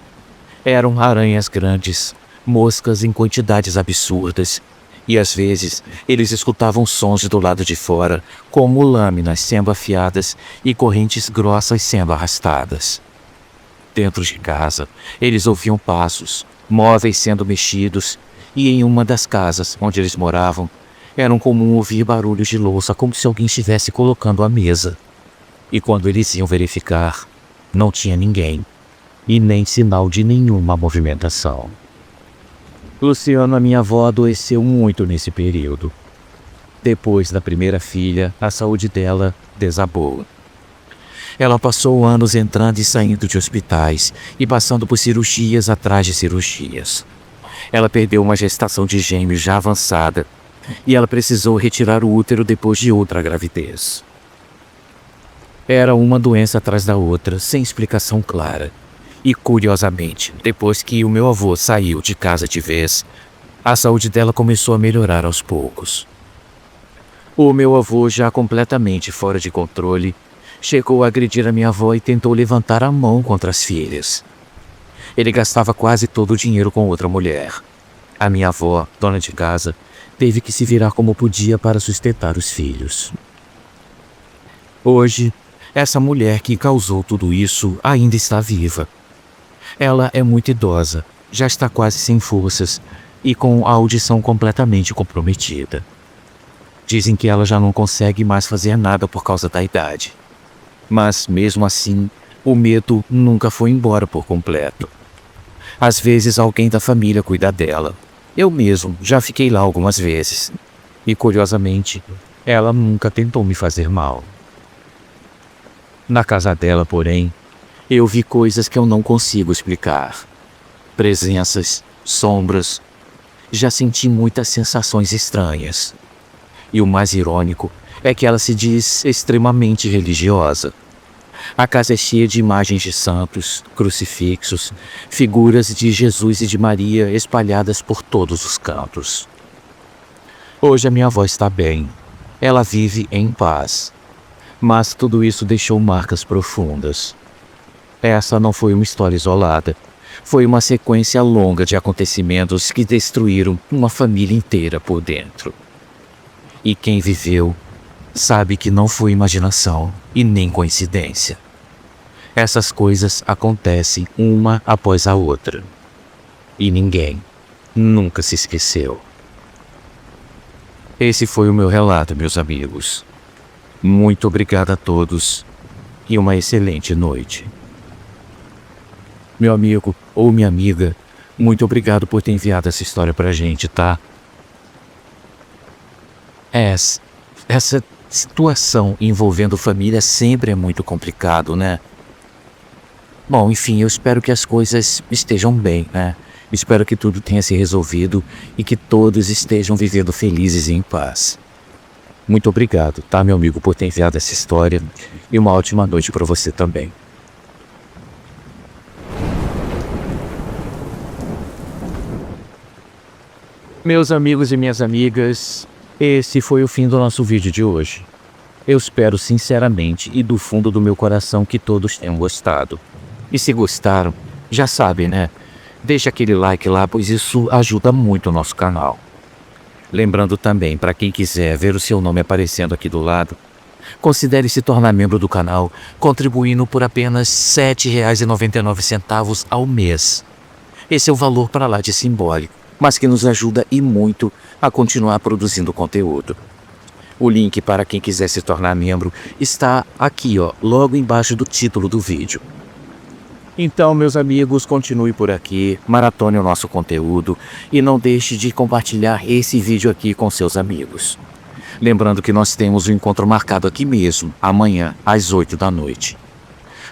Eram aranhas grandes, moscas em quantidades absurdas, e às vezes eles escutavam sons do lado de fora, como lâminas sendo afiadas e correntes grossas sendo arrastadas. Dentro de casa, eles ouviam passos, móveis sendo mexidos, e em uma das casas onde eles moravam, era comum ouvir barulhos de louça como se alguém estivesse colocando a mesa. E quando eles iam verificar, não tinha ninguém, e nem sinal de nenhuma movimentação. Luciano, a minha avó, adoeceu muito nesse período. Depois da primeira filha, a saúde dela desabou. Ela passou anos entrando e saindo de hospitais e passando por cirurgias atrás de cirurgias. Ela perdeu uma gestação de gêmeos já avançada e ela precisou retirar o útero depois de outra gravidez. Era uma doença atrás da outra, sem explicação clara. E, curiosamente, depois que o meu avô saiu de casa de vez, a saúde dela começou a melhorar aos poucos. O meu avô, já completamente fora de controle, chegou a agredir a minha avó e tentou levantar a mão contra as filhas. Ele gastava quase todo o dinheiro com outra mulher. A minha avó, dona de casa, teve que se virar como podia para sustentar os filhos. Hoje, essa mulher que causou tudo isso ainda está viva. Ela é muito idosa, já está quase sem forças e com a audição completamente comprometida. Dizem que ela já não consegue mais fazer nada por causa da idade. Mas, mesmo assim, o medo nunca foi embora por completo. Às vezes alguém da família cuida dela. Eu mesmo já fiquei lá algumas vezes. E, curiosamente, ela nunca tentou me fazer mal. Na casa dela, porém, eu vi coisas que eu não consigo explicar. Presenças, sombras. Já senti muitas sensações estranhas. E o mais irônico é que ela se diz extremamente religiosa. A casa é cheia de imagens de santos, crucifixos, figuras de Jesus e de Maria espalhadas por todos os cantos. Hoje a minha avó está bem. Ela vive em paz. Mas tudo isso deixou marcas profundas. Essa não foi uma história isolada. Foi uma sequência longa de acontecimentos que destruíram uma família inteira por dentro. E quem viveu sabe que não foi imaginação e nem coincidência. Essas coisas acontecem uma após a outra. E ninguém nunca se esqueceu. Esse foi o meu relato, meus amigos. Muito obrigado a todos e uma excelente noite. Meu amigo ou minha amiga, muito obrigado por ter enviado essa história pra gente, tá? Essa situação envolvendo família sempre é muito complicado, né? Bom, enfim, eu espero que as coisas estejam bem, né? Espero que tudo tenha se resolvido e que todos estejam vivendo felizes e em paz. Muito obrigado, tá, meu amigo, por ter enviado essa história e uma ótima noite para você também. Meus amigos e minhas amigas, esse foi o fim do nosso vídeo de hoje. Eu espero sinceramente e do fundo do meu coração que todos tenham gostado. E se gostaram, já sabem, né? Deixa aquele like lá, pois isso ajuda muito o nosso canal. Lembrando também, para quem quiser ver o seu nome aparecendo aqui do lado, considere se tornar membro do canal, contribuindo por apenas R$ 7,99 ao mês. Esse é o valor para lá de simbólico, mas que nos ajuda e muito a continuar produzindo conteúdo. O link para quem quiser se tornar membro está aqui, ó, logo embaixo do título do vídeo. Então, meus amigos, continue por aqui, maratone o nosso conteúdo e não deixe de compartilhar esse vídeo aqui com seus amigos. Lembrando que nós temos um encontro marcado aqui mesmo, amanhã, às 8 da noite.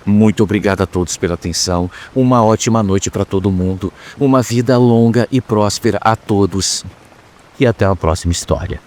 Muito obrigado a todos pela atenção, uma ótima noite para todo mundo, uma vida longa e próspera a todos e até a próxima história.